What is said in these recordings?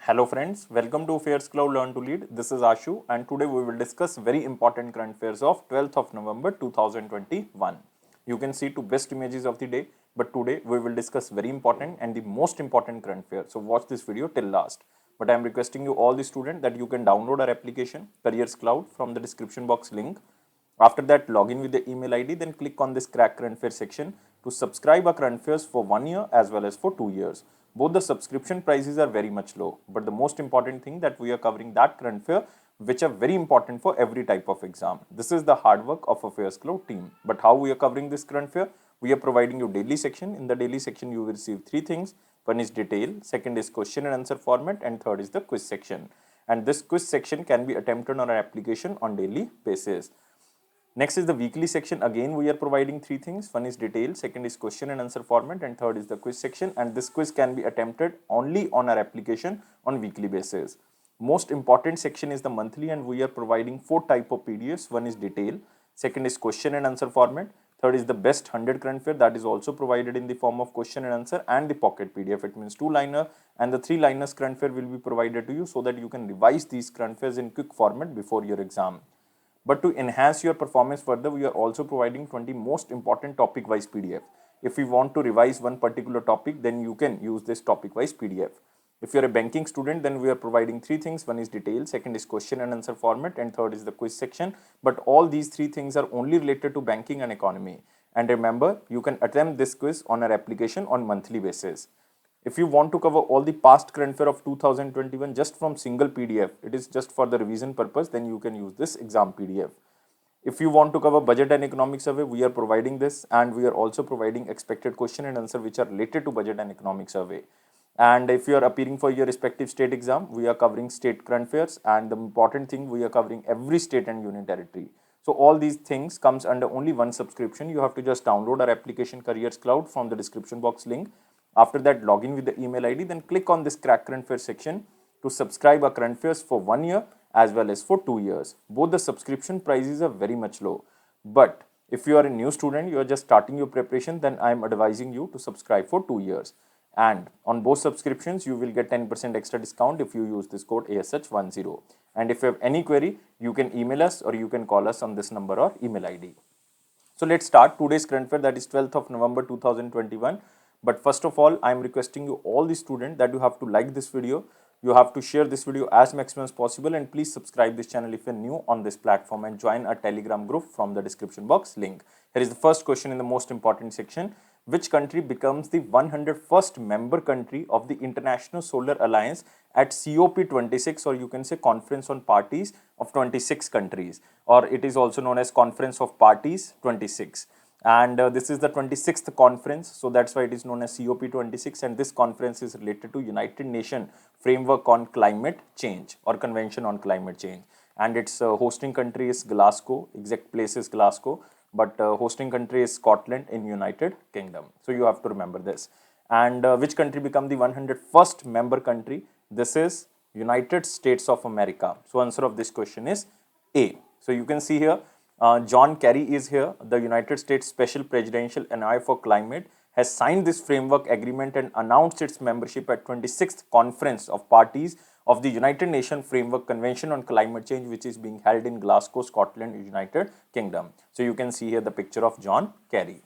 Hello friends, welcome to Affairs Cloud Learn to Lead. This is Ashu and today we will discuss very important current affairs of 12th of November 2021. You can see two best images of the day, but today we will discuss very important and the most important current affair. So watch this video till last. But I am requesting you all the students that you can download our application Careers Cloud from the description box link. After that, log in with the email ID, then click on this Crack Current Affairs section to subscribe our current affairs for 1 year as well as for 2 years. Both the subscription prices are very much low, but the most important thing that we are covering that current affair which are very important for every type of exam. This is the hard work of Affairs Cloud team. But how we are covering this current affair? We are providing you daily section. In the daily section, you will receive three things. One is detail, second is question and answer format, and third is the quiz section. And this quiz section can be attempted on our application on daily basis. Next is the weekly section. Again, we are providing three things. One is detail, second is question and answer format, and third is the quiz section. And this quiz can be attempted only on our application on weekly basis. Most important section is the monthly, and we are providing four type of PDFs. One is detail, second is question and answer format, third is the best 100 current affair that is also provided in the form of question and answer, and the pocket PDF. It means 2-liner, and the 3-liners current affair will be provided to you so that you can revise these current affairs in quick format before your exam. But to enhance your performance further, we are also providing 20 most important topic wise PDF. If you want to revise one particular topic, then you can use this topic wise PDF. If you are a banking student, then we are providing three things. One is detail, second is question and answer format, and third is the quiz section. But all these three things are only related to banking and economy. And remember, you can attempt this quiz on our application on monthly basis. If you want to cover all the past current affair of 2021 just from single PDF, it is just for the revision purpose, then you can use this exam PDF. If you want to cover budget and economic survey, we are providing this, and we are also providing expected question and answer which are related to budget and economic survey. And if you are appearing for your respective state exam, we are covering state current affairs, and the important thing, we are covering every state and union territory. So all these things comes under only one subscription. You have to just download our application Careers Cloud from the description box link. After that, log in with the email ID, then click on this Crack Current Affairs section to subscribe our current affairs for 1 year as well as for 2 years. Both the subscription prices are very much low. But if you are a new student, you are just starting your preparation, then I am advising you to subscribe for 2 years. And on both subscriptions, you will get 10% extra discount if you use this code ASH10. And if you have any query, you can email us or you can call us on this number or email ID. So let's start today's current affair, that is 12th of November 2021. But first of all, I am requesting you all the students that you have to like this video, you have to share this video as maximum as possible, and please subscribe this channel if you are new on this platform and join our Telegram group from the description box link. Here is the first question in the most important section. Which country becomes the 101st member country of the International Solar Alliance at COP26, or you can say Conference on Parties of 26 countries, or it is also known as Conference of Parties 26. And this is the 26th conference, so that's why it is known as COP26, and this conference is related to United Nations Framework on Climate Change or Convention on Climate Change, and its hosting country is Glasgow. Exact place is Glasgow, but hosting country is Scotland in United Kingdom. So you have to remember this. And which country become the 101st member country? This is United States of America. So answer of this question is A. So you can see here, John Kerry is here. The United States Special Presidential Envoy for Climate has signed this framework agreement and announced its membership at 26th Conference of Parties of the United Nations Framework Convention on Climate Change, which is being held in Glasgow, Scotland, United Kingdom. So you can see here the picture of John Kerry.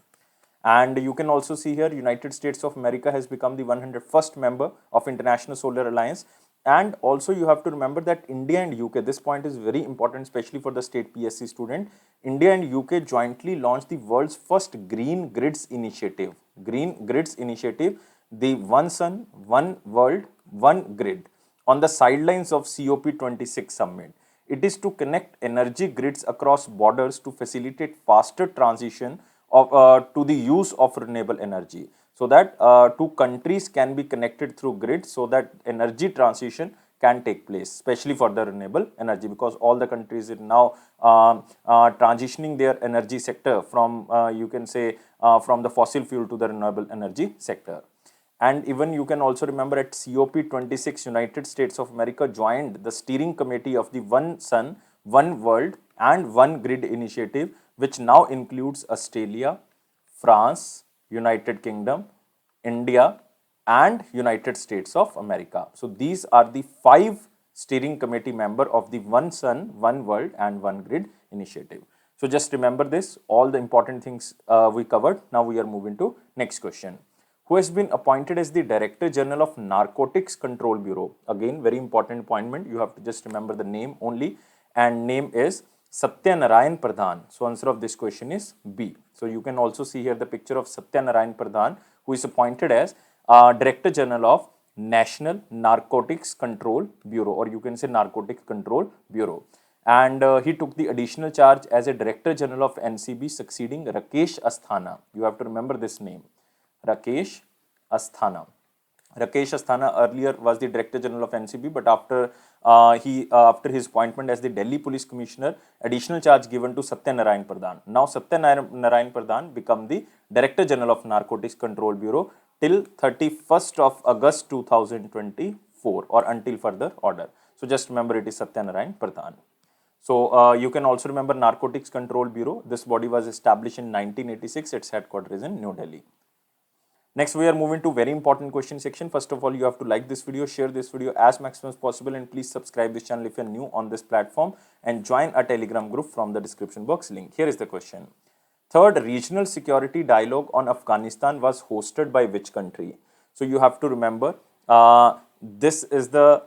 And you can also see here United States of America has become the 101st member of International Solar Alliance. And also you have to remember that India and UK, this point is very important, especially for the state PSC student. India and UK jointly launched the world's first Green Grids Initiative. Green Grids Initiative, the One Sun, One World, One Grid, on the sidelines of COP26 summit. It is to connect energy grids across borders to facilitate faster transition of, to the use of renewable energy, so that two countries can be connected through grids so that energy transition can take place, especially for the renewable energy, because all the countries are now transitioning their energy sector from you can say from the fossil fuel to the renewable energy sector. And even you can also remember at COP26, United States of America joined the steering committee of the One Sun, One World and One Grid initiative, which now includes Australia, France, United Kingdom, India and United States of America. So these are the 5 steering committee member of the One Sun, One World and One Grid initiative. So just remember this, all the important things we covered. Now we are moving to next question. Who has been appointed as the Director General of Narcotics Control Bureau? Again, very important appointment. You have to just remember the name only, and name is Satya Narayan Pradhan. So answer of this question is B. So you can also see here the picture of Satya Narayan Pradhan, who is appointed as Director General of National Narcotics Control Bureau, or you can say Narcotic Control Bureau. And he took the additional charge as a Director General of NCB, succeeding Rakesh Asthana. You have to remember this name, Rakesh Asthana. Rakesh Asthana earlier was the Director General of NCB, but after his appointment as the Delhi Police Commissioner, additional charge given to Satya Narayan Pradhan. Now Satya Narayan Pradhan become the Director General of Narcotics Control Bureau till 31st of August 2024, or until further order. So just remember, it is Satya Narayan Pradhan. So you can also remember Narcotics Control Bureau. This body was established in 1986. Its headquarters is in New Delhi. Next, we are moving to very important question section. First of all, you have to like this video, share this video as maximum as possible, and please subscribe this channel if you are new on this platform, and join a Telegram group from the description box link. Here is the question. Third Regional Security Dialogue on Afghanistan was hosted by which country? So you have to remember, this is the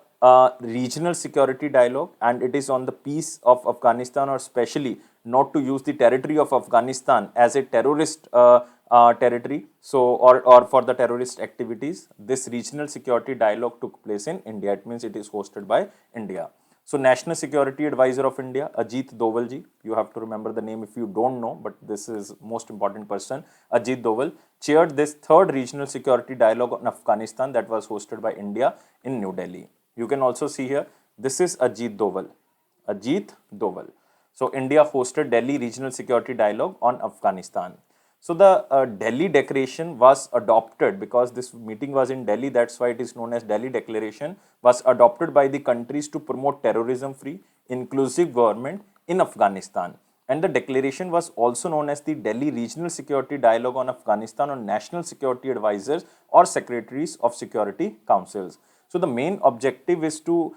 regional security dialogue, and it is on the peace of Afghanistan, or especially not to use the territory of Afghanistan as a terrorist territory, so or for the terrorist activities. This regional security dialogue took place in India. It means it is hosted by India. So National Security Advisor of India, Ajit Doval ji, you have to remember the name if you don't know, but this is most important person. Ajit Doval chaired this third regional security dialogue on Afghanistan that was hosted by India in New Delhi. You can also see here, this is Ajit Doval. Ajit Doval. So India hosted Delhi Regional Security Dialogue on Afghanistan. So the Delhi Declaration was adopted, because this meeting was in Delhi, that's why it is known as Delhi Declaration, was adopted by the countries to promote terrorism-free, inclusive government in Afghanistan. And the declaration was also known as the Delhi Regional Security Dialogue on Afghanistan on National Security Advisors or Secretaries of Security Councils. So the main objective is to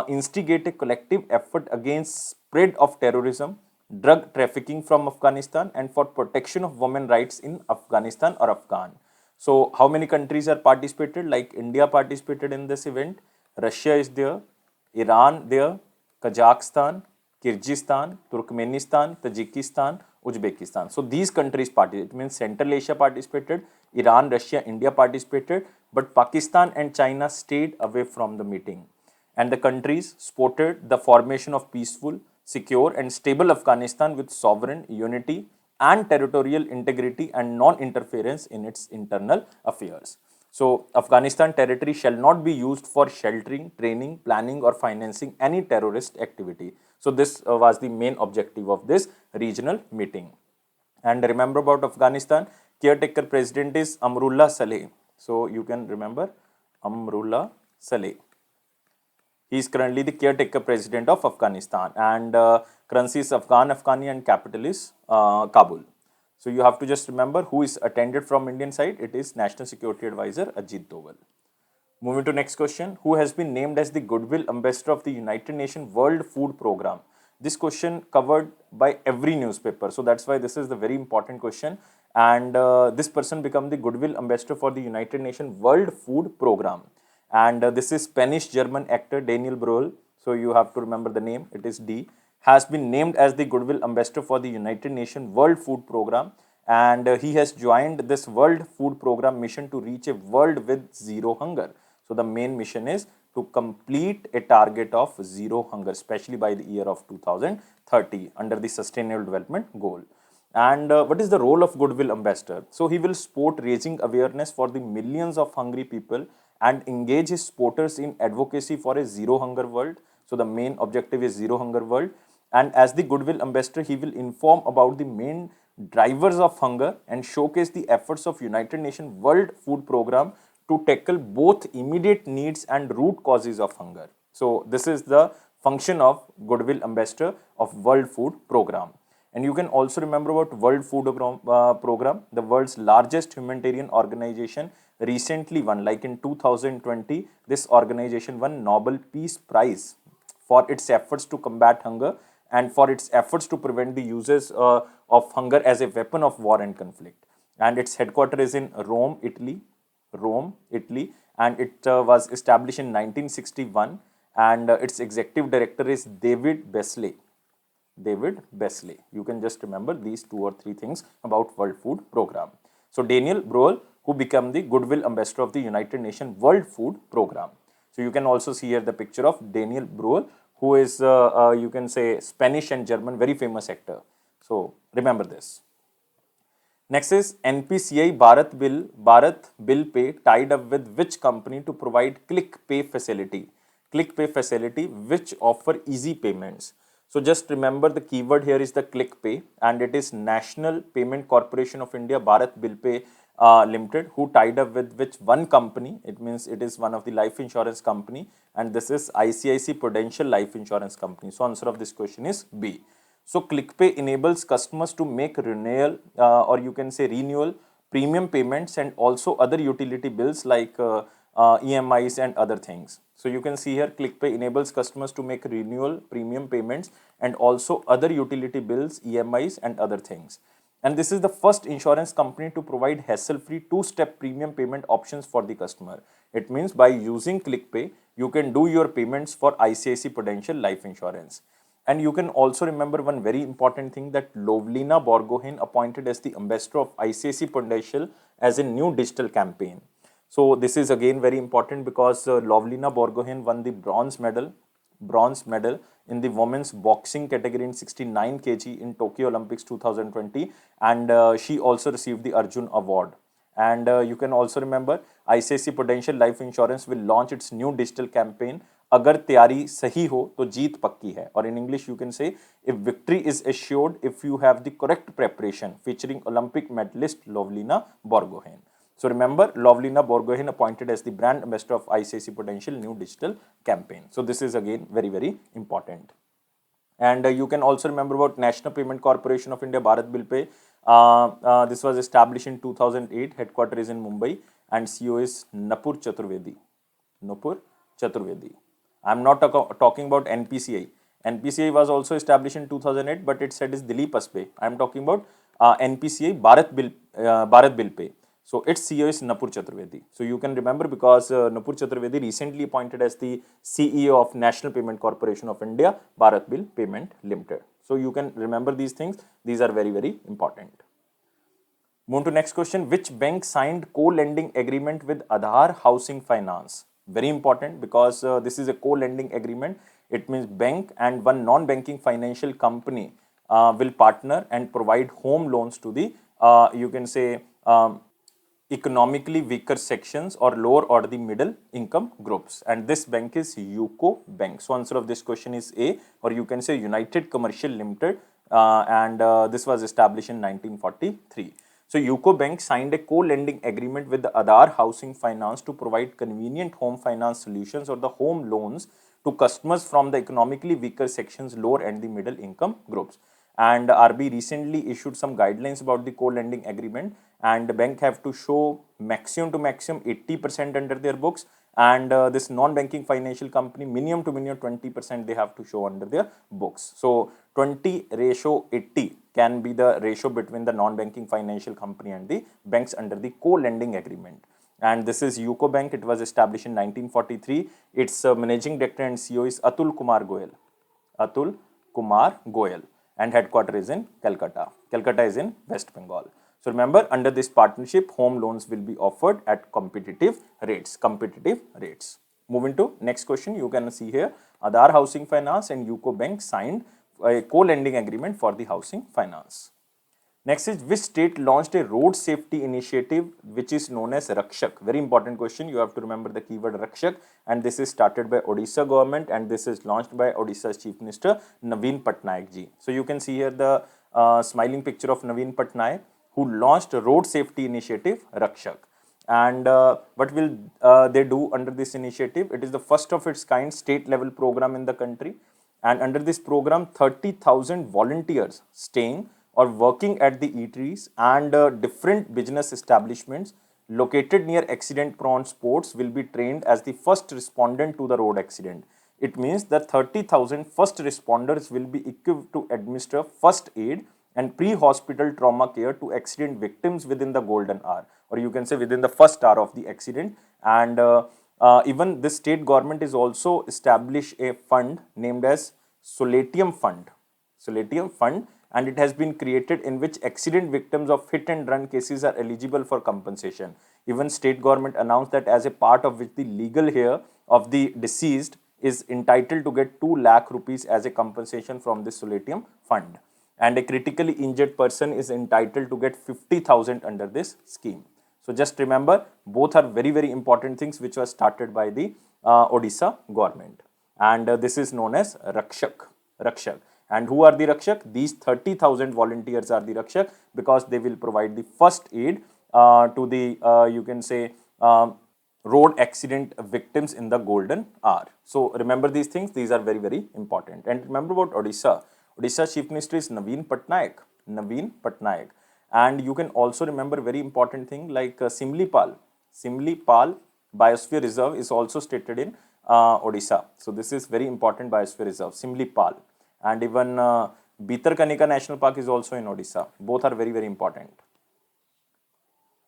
instigate a collective effort against spread of terrorism, drug trafficking from Afghanistan, and for protection of women rights in Afghanistan or Afghan. So how many countries are participated? Like India participated in this event, Russia is there, Iran there, Kazakhstan, Kyrgyzstan, Turkmenistan, Tajikistan, Uzbekistan. So these countries participated. It means Central Asia participated, Iran, Russia, India participated, but Pakistan and China stayed away from the meeting. And the countries supported the formation of peaceful, secure and stable Afghanistan with sovereign unity and territorial integrity and non-interference in its internal affairs. So Afghanistan territory shall not be used for sheltering, training, planning or financing any terrorist activity. So this was the main objective of this regional meeting. And remember about Afghanistan, caretaker president is Amrullah Saleh. So you can remember Amrullah Saleh. He is currently the caretaker president of Afghanistan, and currency is Afghani, and capital is Kabul. So you have to just remember who is attended from Indian side. It is National Security Advisor Ajit Doval. Moving to next question. Who has been named as the Goodwill Ambassador of the United Nations World Food Program? This question covered by every newspaper. So that's why this is the very important question. And this person become the Goodwill Ambassador for the United Nations World Food Program. And this is Spanish-German actor Daniel Brühl. So you have to remember the name. It is D. Has been named as the Goodwill Ambassador for the United Nations World Food Program. And he has joined this World Food Program mission to reach a world with zero hunger. So the main mission is to complete a target of zero hunger, especially by the year of 2030 under the Sustainable Development Goal. And what is the role of Goodwill Ambassador? So he will support raising awareness for the millions of hungry people and engage his supporters in advocacy for a zero hunger world. So the main objective is zero hunger world. And as the Goodwill Ambassador, he will inform about the main drivers of hunger and showcase the efforts of United Nations World Food Program to tackle both immediate needs and root causes of hunger. So this is the function of Goodwill Ambassador of World Food Program. And you can also remember about World Food Program, the world's largest humanitarian organization, recently won, like in 2020, this organization won Nobel Peace Prize for its efforts to combat hunger and for its efforts to prevent the uses of hunger as a weapon of war and conflict. And its headquarters is in Rome, Italy, and it was established in 1961. And its executive director is David Beasley. David Beasley. You can just remember these 2 or 3 things about World Food Program. So Daniel Bruhl, who became the Goodwill Ambassador of the United Nations World Food Program. So you can also see here the picture of Daniel Bruhl, who is, you can say, Spanish and German, very famous actor. So remember this. Next is NPCI Bharat Bill Pay tied up with which company to provide Click Pay facility? Click Pay facility which offer easy payments. So just remember the keyword here is the Click Pay, and it is National Payment Corporation of India Bharat Bill Pay Limited, who tied up with which one company. It means it is one of the life insurance company, and this is ICICI Prudential Life Insurance Company. So answer of this question is B. So ClickPay enables customers to make renewal or you can say renewal, premium payments, and also other utility bills like EMIs and other things. So you can see here ClickPay enables customers to make renewal, premium payments, and also other utility bills, EMIs, and other things. And this is the first insurance company to provide hassle-free 2-step premium payment options for the customer. It means by using ClickPay, you can do your payments for ICICI Prudential Life Insurance. And you can also remember one very important thing, that Lovlina Borgohain appointed as the ambassador of ICICI Prudential as a new digital campaign. So this is again very important because Lovlina Borgohain won the bronze medal in the women's boxing category in 69 kg in Tokyo Olympics 2020, and she also received the Arjun Award. And you can also remember ICICI Prudential Life Insurance will launch its new digital campaign, अगर तैयारी सही हो तो जीत पक्की है, और in English you can say if victory is assured if you have the correct preparation, featuring Olympic medalist Lovlina Borgohain. So remember, Lovlina Borgohain appointed as the brand ambassador of ICICI Prudential new digital campaign. So this is again very, very important. And you can also remember about National Payment Corporation of India Bharat Bill Pay. This was established in 2008. Headquarters is in Mumbai, and CEO is Nupur Chaturvedi. Nupur Chaturvedi. I am not talking about NPCI. NPCI was also established in 2008, but its head is Dilip Asbe. I am talking about NPCI Bharat Bill Pay. So its CEO is Nupur Chaturvedi. So you can remember because Nupur Chaturvedi recently appointed as the CEO of National Payment Corporation of India Bharat Bill Payment Limited. So you can remember these things. These are very, very important. Move to next question. Which bank signed co-lending agreement with Aadhar Housing Finance? Very important because this is a co-lending agreement. It means bank and one non-banking financial company will partner and provide home loans to the, you can say, economically weaker sections or lower or the middle income groups. And this bank is UCO Bank. So answer of this question is A, or you can say United Commercial Limited, and this was established in 1943. So UCO Bank signed a co-lending agreement with the Aadhar Housing Finance to provide convenient home finance solutions or the home loans to customers from the economically weaker sections, lower and the middle income groups. And RB recently issued some guidelines about the co-lending agreement, and the bank have to show maximum to maximum 80% under their books, and this non-banking financial company minimum to minimum 20% they have to show under their books. So 20:80 can be the ratio between the non-banking financial company and the banks under the co-lending agreement. And this is UCO Bank. It was established in 1943. Its managing director and CEO is Atul Kumar Goyal. Atul Kumar Goyal. And headquarters is in Calcutta. Calcutta is in West Bengal. So remember, under this partnership, home loans will be offered at competitive rates. Moving to next question, you can see here, Aadhar Housing Finance and UCO Bank signed a co-lending agreement for the housing finance. Next is, which state launched a road safety initiative which is known as Rakshak? Very important question. You have to remember the keyword Rakshak, and this is started by Odisha government, and this is launched by Odisha's Chief Minister Naveen Patnaik ji. So you can see here the smiling picture of Naveen Patnaik, who launched a road safety initiative Rakshak. And what will they do under this initiative? It is the first of its kind state level program in the country, and under this program 30,000 volunteers staying or working at the eateries and different business establishments located near accident prone spots will be trained as the first respondent to the road accident. It means that 30,000 first responders will be equipped to administer first aid and pre-hospital trauma care to accident victims within the golden hour, or you can say within the first hour of the accident. And even the state government is also established a fund named as Solatium Fund. Solatium Fund, and it has been created in which accident victims of hit and run cases are eligible for compensation. Even state government announced that as a part of which the legal heir of the deceased is entitled to get 2 lakh rupees as a compensation from the Solatium Fund, and a critically injured person is entitled to get 50,000 under this scheme. So just remember, both are very, very important things which were started by the Odisha government, and this is known as Rakshak. Rakshak. And who are the Rakshak? These 30,000 volunteers are the Rakshak, because they will provide the first aid to the you can say road accident victims in the golden hour. So remember these things, these are very, very important. And remember about Odisha. Odisha Chief Minister is Naveen Patnaik. Naveen Patnaik. And you can also remember very important thing like Simlipal. Simlipal Biosphere Reserve is also stated in Odisha. So this is very important biosphere reserve, Simlipal. And even Bhitarkanika National Park is also in Odisha. Both are very, very important.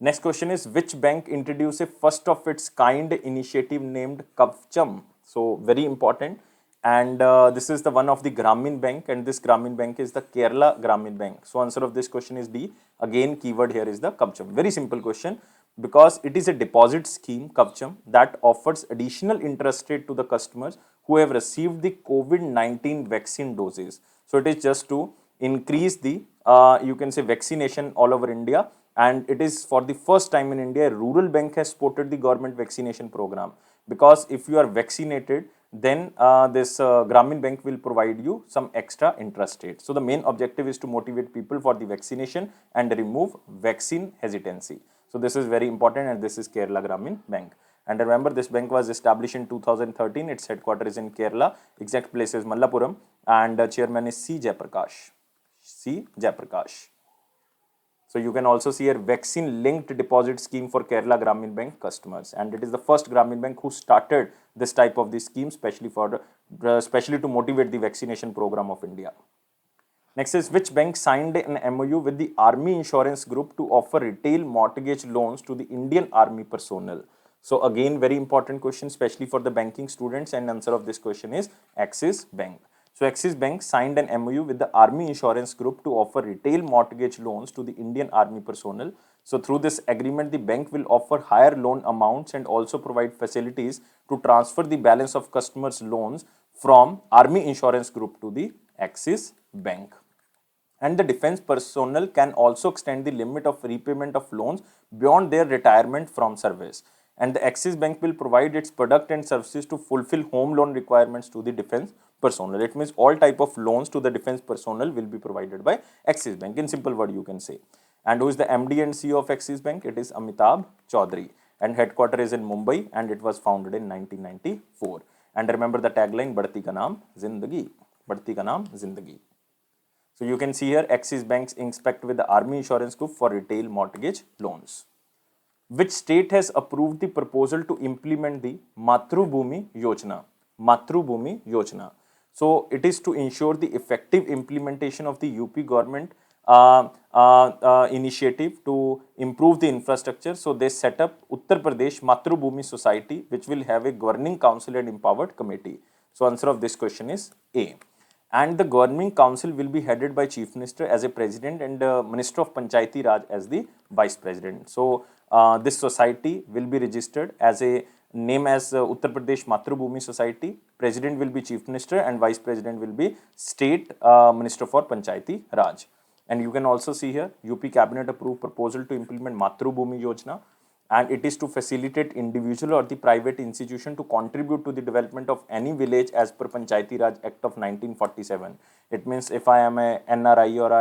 Next question is, which bank introduced a first of its kind initiative named Kavcham? So very important. And this is the one of the Grameen Bank, and this Grameen Bank is the Kerala Grameen Bank. So answer of this question is D. Again, keyword here is the Kavcham. Very simple question, because it is a deposit scheme, Kavcham, that offers additional interest rate to the customers who have received the COVID-19 vaccine doses. So it is just to increase the you can say vaccination all over India, and it is for the first time in India a rural bank has supported the government vaccination program, because if you are vaccinated, then this Grameen Bank will provide you some extra interest rate. So the main objective is to motivate people for the vaccination and remove vaccine hesitancy. So this is very important, and this is Kerala Grameen Bank. And remember, this bank was established in 2013. Its headquarters is in Kerala. Exact place is Mallapuram, and chairman is C. Jayaprakash. C. Jayaprakash. So you can also see a vaccine linked deposit scheme for Kerala Grameen Bank customers, and it is the first Grameen Bank who started this type of the scheme, especially to motivate the vaccination program of India. Next is, which bank signed an MOU with the Army Insurance Group to offer retail mortgage loans to the Indian Army personnel? So again, very important question, especially for the banking students, and answer of this question is Axis Bank. So Axis Bank signed an MOU with the Army Insurance Group to offer retail mortgage loans to the Indian Army personnel. So through this agreement, the bank will offer higher loan amounts and also provide facilities to transfer the balance of customers' loans from Army Insurance Group to the Axis Bank. And the defense personnel can also extend the limit of repayment of loans beyond their retirement from service. And the Axis Bank will provide its product and services to fulfill home loan requirements to the defense personnel. It means all type of loans to the defense personnel will be provided by Axis Bank. In simple word, you can say. And who is the MD and CEO of Axis Bank? It is Amitabh Chaudhary, and headquarters is in Mumbai, and it was founded in 1994. And remember the tagline, Badhti ka naam Zindagi. Badhti ka naam Zindagi. So you can see here, Axis Banks inspect with the Army Insurance Group for retail mortgage loans. Which state has approved the proposal to implement the Matrubhumi Yojana? Matrubhumi Yojana. So it is to ensure the effective implementation of the UP government initiative to improve the infrastructure. So they set up Uttar Pradesh Matrubhumi Society, which will have a governing council and empowered committee. So answer of this question is A. And the governing council will be headed by Chief Minister as a president, and Minister of Panchayati Raj as the vice president. So this society will be registered as a name as Uttar Pradesh Matrubhumi Society. President will be Chief Minister, and Vice President will be State Minister for Panchayati Raj. And you can also see here, UP Cabinet approved proposal to implement Matrubhumi Yojana, and it is to facilitate individual or the private institution to contribute to the development of any village as per Panchayati Raj Act of 1947. It means if I am a NRI or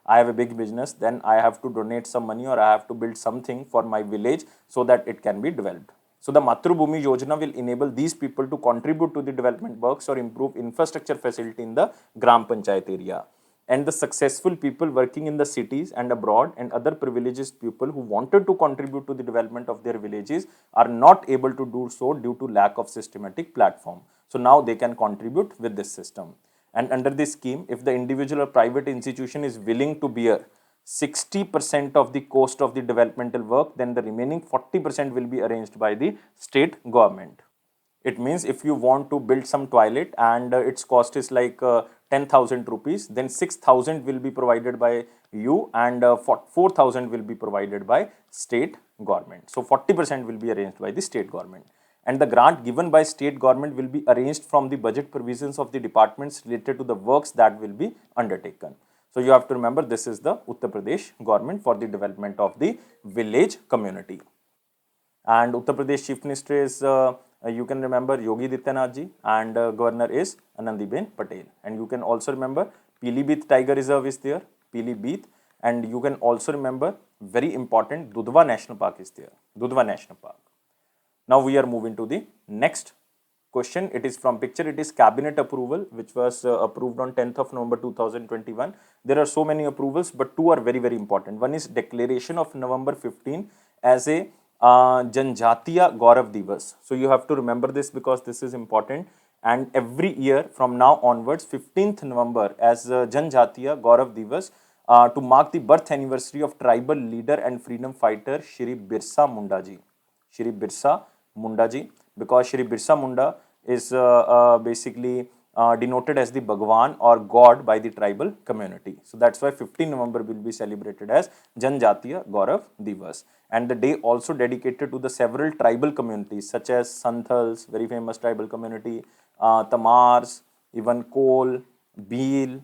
I have a big business, then I have to donate some money or I have to build something for my village so that it can be developed. So the Matrubhumi Yojana will enable these people to contribute to the development works or improve infrastructure facility in the Gram Panchayat area. and the successful people working in the cities and abroad and other privileged people who wanted to contribute to the development of their villages are not able to do so due to lack of systematic platform. So now they can contribute with this system. And under this scheme, if the individual or private institution is willing to bear 60% of the cost of the developmental work, then the remaining 40% will be arranged by the state government. It means if you want to build some toilet and its cost is like 10,000 rupees, then 6,000 will be provided by you and 4,000 will be provided by state government. So 40% will be arranged by the state government. And the grant given by state government will be arranged from the budget provisions of the departments related to the works that will be undertaken. So you have to remember, this is the Uttar Pradesh government for the development of the village community. And Uttar Pradesh Chief Minister is, you can remember, Yogi Adityanath ji, and Governor is Anandiben Patel. And you can also remember Pilibhit Tiger Reserve is there, Pilibhit. And you can also remember, very important, Dudhwa National Park is there, Dudhwa National Park. Now we are moving to the next question. It is from picture. It is cabinet approval, which was approved on 10th of November 2021. There are so many approvals, but two are very, very important. One is declaration of November 15 as a Janjatiya Gaurav Divas. So you have to remember this because this is important. And every year from now onwards, 15th November as Janjatiya Gaurav Divas, to mark the birth anniversary of tribal leader and freedom fighter Shri Birsa Munda ji. Shri Birsa Munda ji, because Shri Birsa Munda is basically denoted as the Bhagwan or God by the tribal community. So that's why 15 November will be celebrated as Janjatiya Gaurav Divas. And the day also dedicated to the several tribal communities such as Santhals, very famous tribal community, Tamars, even Kol, Bhil,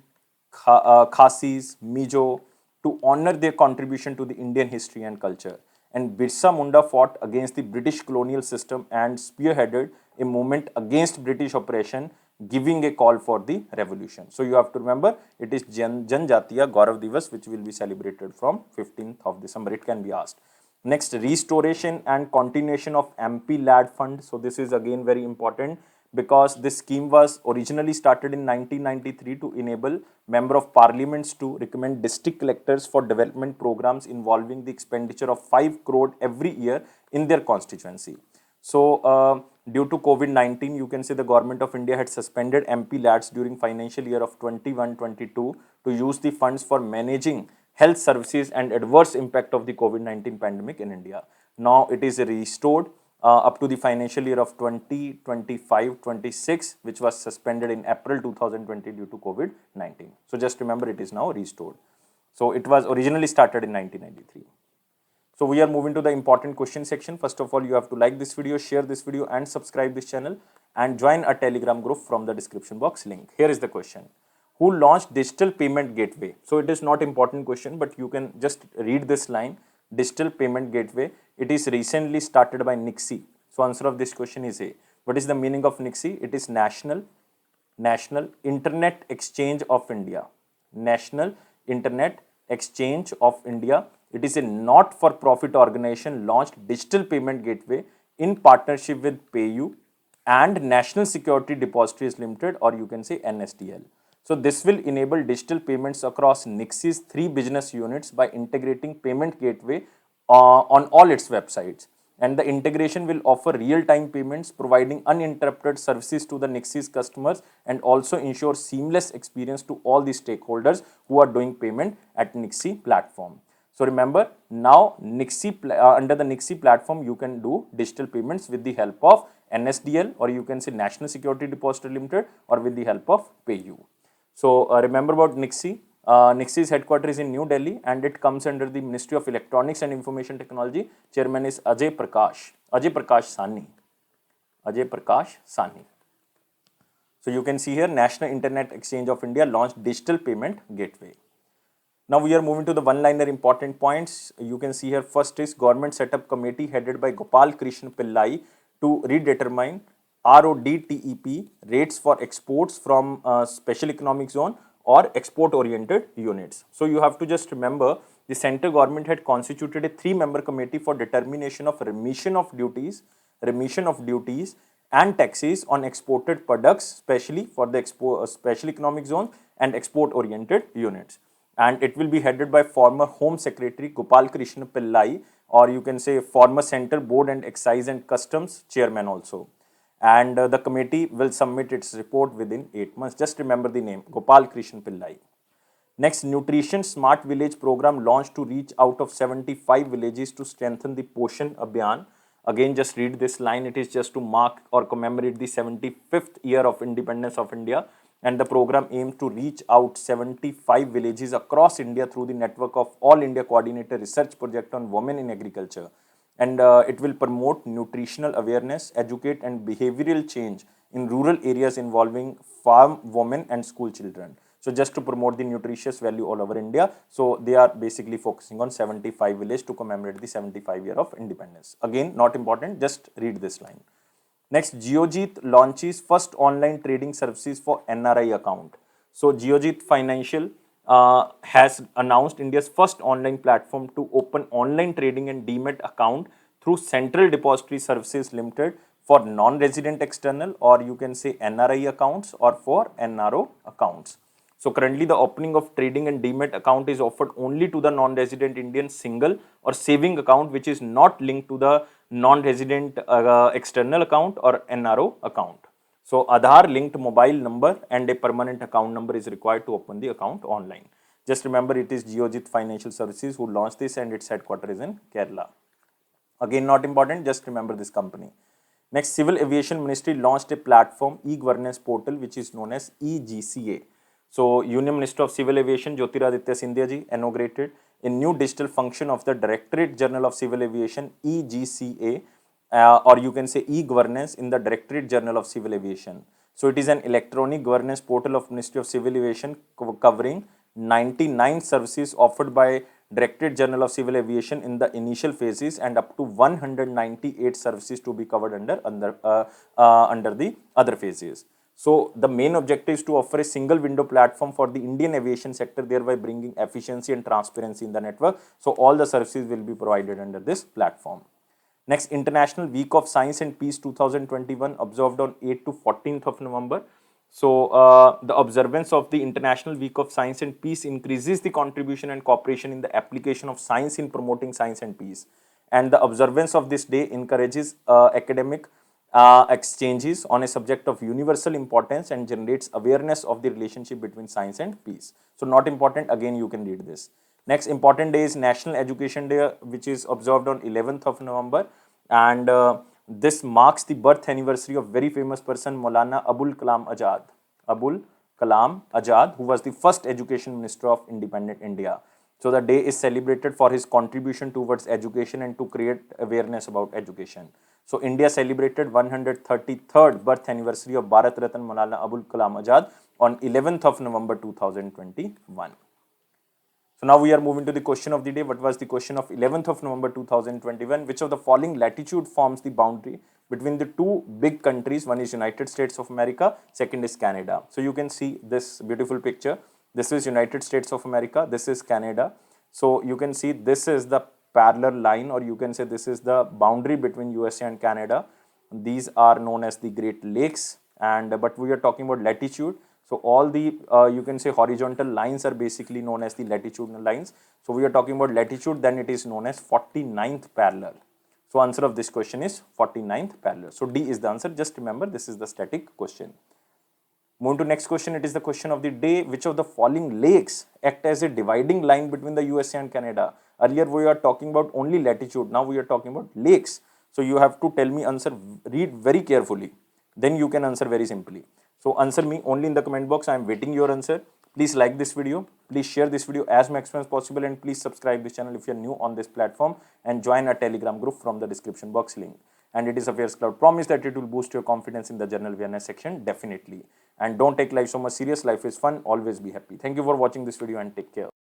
Khasis, Mijo, to honor their contribution to the Indian history and culture. And Birsa Munda fought against the British colonial system and spearheaded a movement against British oppression, giving a call for the revolution. So you have to remember, it is Janjatiya Gaurav Divas, which will be celebrated from 15th of December. It can be asked. Next, restoration and continuation of MP LAD fund. So this is again very important, because this scheme was originally started in 1993 to enable member of parliaments to recommend district collectors for development programs involving the expenditure of 5 crore every year in their constituency. So due to COVID-19, you can say the government of India had suspended MP LADs during financial year of 21-22 to use the funds for managing health services and adverse impact of the COVID-19 pandemic in India. Now it is restored up to the financial year of 2025-26, which was suspended in April 2020 due to COVID-19. So just remember, it is now restored. So it was originally started in 1993. So we are moving to the important question section. First of all, you have to like this video, share this video and subscribe this channel and join a Telegram group from the description box link. Here is the question. Who launched digital payment gateway? So it is not important question, but you can just read this line. Digital payment gateway. It is recently started by NIXI. So answer of this question is A. What is the meaning of NIXI? It is National Internet Exchange of India. National Internet Exchange of India. It is a not-for-profit organization launched digital payment gateway in partnership with PayU and National Security Depositories Limited, or you can say NSDL. So this will enable digital payments across NIXI's 3 business units by integrating payment gateway on all its websites. And the integration will offer real-time payments, providing uninterrupted services to the NIXI's customers and also ensure seamless experience to all the stakeholders who are doing payment at NIXI platform. So remember, now under the NIXI platform, you can do digital payments with the help of NSDL, or you can say National Security Depository Limited, or with the help of PayU. So remember about NIXI. NIXI's headquarters is in New Delhi and it comes under the Ministry of Electronics and Information Technology. Chairman is Ajay Prakash Sahni. Ajay Prakash Sahni. So you can see here, National Internet Exchange of India launched digital payment gateway. Now we are moving to the one-liner important points. You can see here, first is government set up committee headed by Gopal Krishna Pillai to redetermine RODTEP rates for exports from special economic zone or export-oriented units. So you have to just remember, the central government had constituted a 3-member committee for determination of remission of duties and taxes on exported products, especially for the special economic zone and export-oriented units. And it will be headed by former Home Secretary Gopal Krishna Pillai, or you can say former Central Board and Excise and Customs Chairman also. And the committee will submit its report within 8 months. Just remember the name, Gopal Krishna Pillai. Next, Nutrition Smart Village program launched to reach out of 75 villages to strengthen the Poshan Abhiyan. Again, just read this line. It is just to mark or commemorate the 75th year of independence of India. And the program aims to reach out 75 villages across India through the network of All India Coordinated Research Project on Women in Agriculture. And it will promote nutritional awareness, educate and behavioral change in rural areas involving farm women and school children. So just to promote the nutritious value all over India. So they are basically focusing on 75 villages to commemorate the 75 year of independence. Again, not important, just read this line. Next, Geojit launches first online trading services for NRI account. So Geojit Financial has announced India's first online platform to open online trading and demat account through Central Depository Services Limited for non-resident external, or you can say NRI accounts, or for NRO accounts. So currently the opening of trading and demat account is offered only to the non-resident Indian single or saving account which is not linked to the non-resident external account or NRO account. So Aadhaar linked mobile number and a permanent account number is required to open the account online. Just remember, it is Geojit Financial Services who launched this and its headquarters is in Kerala. Again, not important, just remember this company. Next, Civil Aviation Ministry launched a platform e-governance portal which is known as eGCA. So, Union Minister of Civil Aviation Jyotiraditya Scindia ji inaugurated a new digital function of the Directorate General of Civil Aviation eGCA, or you can e governance in the Directorate General of Civil Aviation. So it is an electronic governance portal of Ministry of Civil Aviation covering 99 services offered by Directorate General of Civil Aviation in the initial phases and up to 198 services to be covered under the other phases. So the main objective is to offer a single window platform for the Indian aviation sector, thereby bringing efficiency and transparency in the network. So all the services will be provided under this platform. Next, International Week of Science and Peace 2021 observed on 8th to 14th of November. So the observance of the International Week of Science and Peace increases the contribution and cooperation in the application of science in promoting science and peace. And the observance of this day encourages academic exchanges on a subject of universal importance and generates awareness of the relationship between science and peace. So not important, again you can read this. Next important day is National Education Day, which is observed on 11th of November, and this marks the birth anniversary of very famous person Maulana Abul Kalam Azad. Abul Kalam Azad, who was the first education minister of independent India. So the day is celebrated for his contribution towards education and to create awareness about education. So India celebrated 133rd birth anniversary of Bharat Ratna Maulana Abul Kalam Azad on 11th of November 2021. So now we are moving to the question of the day. What was the question of 11th of November 2021? Which of the following latitude forms the boundary between the two big countries? One is United States of America, second is Canada. So you can see this beautiful picture. This is United States of America, this is Canada. So you can see this is the parallel line, or you can say this is the boundary between USA and Canada. These are known as the Great Lakes, and but we are talking about latitude. So all the you can say horizontal lines are basically known as the latitudinal lines. So we are talking about latitude, then it is known as 49th parallel. So answer of this question is 49th parallel. So D is the answer. Just remember, this is the static question. Moving to next question, it is the question of the day. Which of the following lakes act as a dividing line between the USA and Canada? Earlier we are talking about only latitude, now we are talking about lakes. So you have to tell me answer, read very carefully, then you can answer very simply. So answer me only in the comment box. I am waiting your answer. Please like this video, please share this video as much as possible, and please subscribe this channel if you are new on this platform, and join our Telegram group from the description box link. And it is Affairs Cloud promise that it will boost your confidence in the general awareness section, definitely. And don't take life so much serious. Life is fun. Always be happy. Thank you for watching this video and take care.